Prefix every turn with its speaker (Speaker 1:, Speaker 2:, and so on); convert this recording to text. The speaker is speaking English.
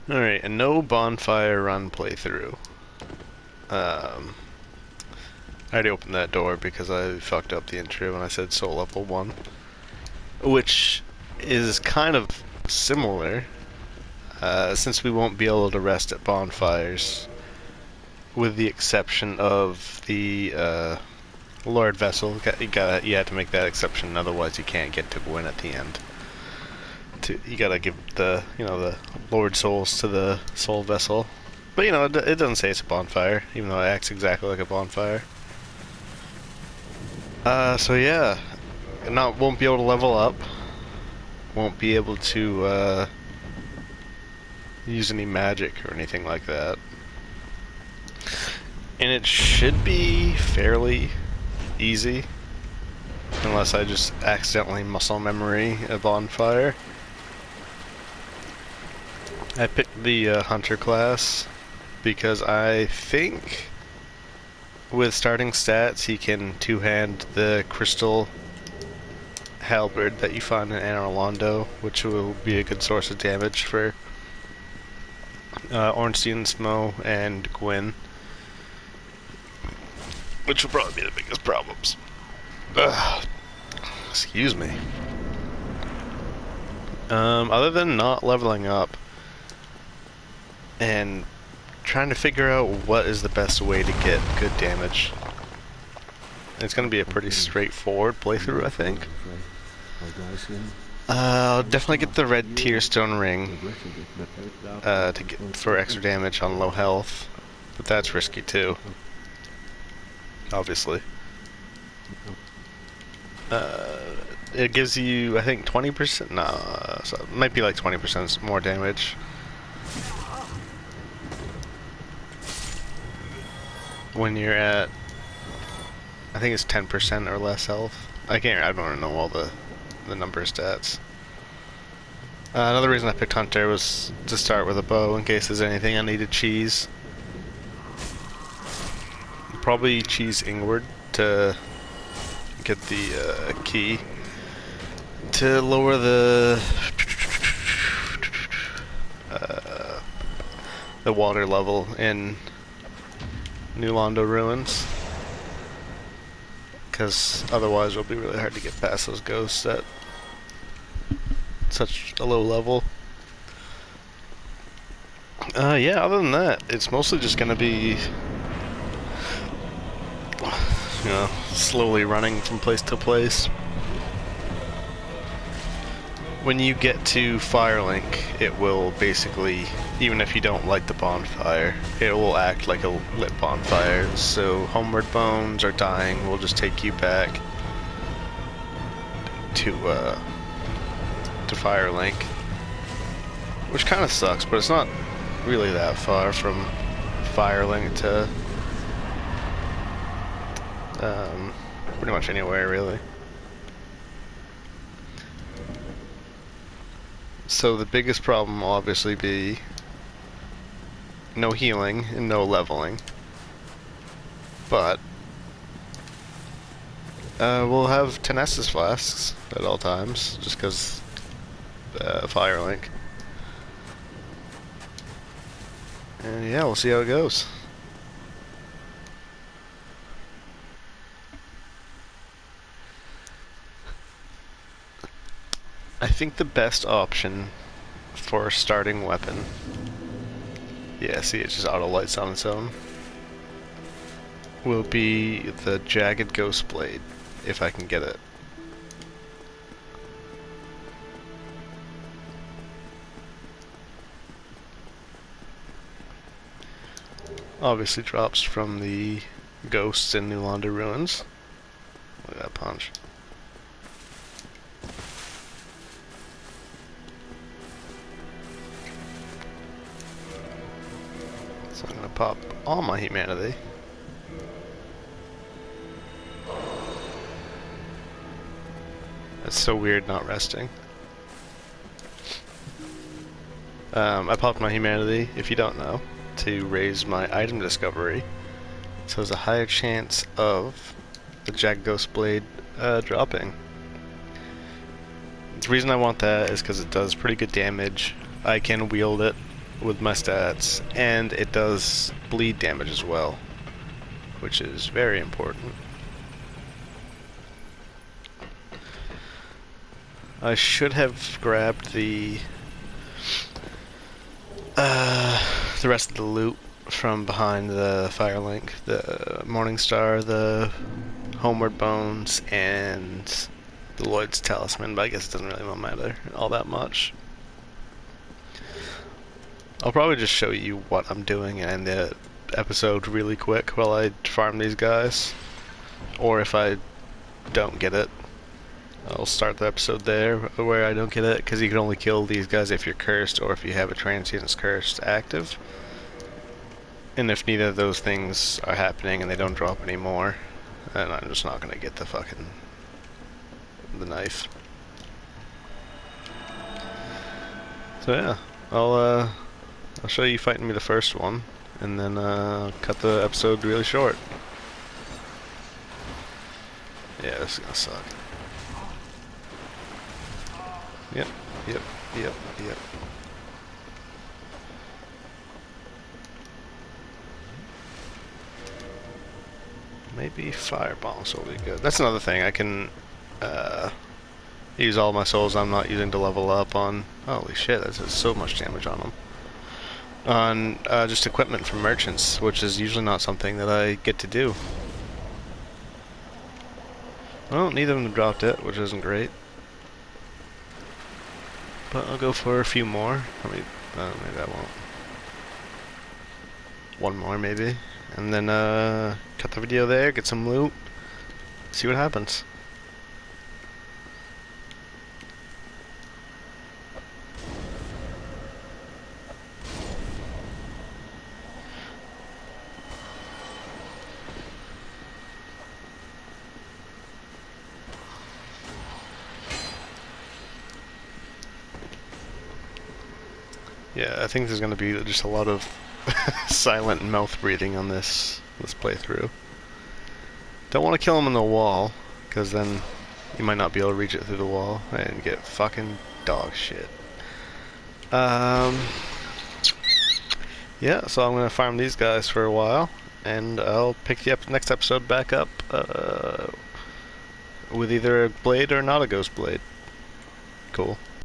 Speaker 1: Alright, a no bonfire run playthrough. I already opened that door because I fucked up the intro when I said soul level 1. Which is kind of similar, since we won't be able to rest at bonfires, with the exception of the Lord Vessel. You have to make that exception, otherwise you can't get to Gwyn at the end. You gotta give the Lord Souls to the Soul Vessel. But it doesn't say it's a bonfire, even though it acts exactly like a bonfire. So yeah, won't be able to level up. Won't be able to use any magic or anything like that. And it should be fairly easy, unless I just accidentally muscle memory a bonfire. I picked the Hunter class because I think with starting stats he can two-hand the crystal halberd that you find in Anor Londo, which will be a good source of damage for Ornstein, Smo, and Gwyn, which will probably be the biggest problems. Excuse me. Other than not leveling up and trying to figure out what is the best way to get good damage, it's going to be a pretty straightforward playthrough, I think. I'll definitely get the red Tearstone ring for extra damage on low health, but that's risky too, obviously. It gives you, I think, 20%. No, so it might be like 20% more damage. When you're at, I think it's 10% or less health. I don't know all the number of stats. Another reason I picked Hunter was to start with a bow in case there's anything I need to cheese. Probably cheese Ingward to get the key to lower the water level in New Londo Ruins, because otherwise it'll be really hard to get past those ghosts at such a low level. Yeah, other than that, it's mostly just gonna be slowly running from place to place. When you get to Firelink, it will basically, even if you don't light the bonfire, it will act like a lit bonfire. So Homeward Bones or Dying will just take you back to Firelink, which kind of sucks, but it's not really that far from Firelink to pretty much anywhere, really. So the biggest problem will obviously be no healing and no leveling, but we'll have Tenessus flasks at all times, just because Firelink. And yeah, we'll see how it goes. I think the best option for starting weapon, yeah, see, it just auto lights on its own, will be the Jagged Ghost Blade, if I can get it. Obviously drops from the ghosts in New Londo Ruins. Look at that punch. So I'm gonna pop all my humanity. That's so weird not resting. I popped my humanity, if you don't know, to raise my item discovery. So there's a higher chance of the Jagged Ghost Blade dropping. The reason I want that is because it does pretty good damage. I can wield it with my stats, and it does bleed damage as well, which is very important. I should have grabbed the rest of the loot from behind the Firelink, the Morningstar, the Homeward Bones, and the Lloyd's Talisman, but I guess it doesn't really matter all that much. I'll probably just show you what I'm doing in the episode really quick while I farm these guys, or if I don't get it, I'll start the episode there where I don't get it, because you can only kill these guys if you're cursed or if you have a Transient's Curse active. And if neither of those things are happening and they don't drop anymore, then I'm just not gonna get the knife. So yeah, I'll show you fighting me the first one, and then cut the episode really short. Yeah, this is gonna suck. Yep. Maybe fire bombs will be good. That's another thing. I can use all my souls I'm not using to level up on. Holy shit, that does so much damage on them. On just equipment from merchants, which is usually not something that I get to do. Well, neither of them dropped it, which isn't great. But I'll go for a few more. Maybe I won't. One more, maybe. And then cut the video there, get some loot, see what happens. Yeah, I think there's going to be just a lot of silent mouth breathing on this playthrough. Don't want to kill him in the wall, because then you might not be able to reach it through the wall and get fucking dog shit. Yeah, so I'm going to farm these guys for a while, and I'll pick the next episode back up with either a blade or not a ghost blade. Cool.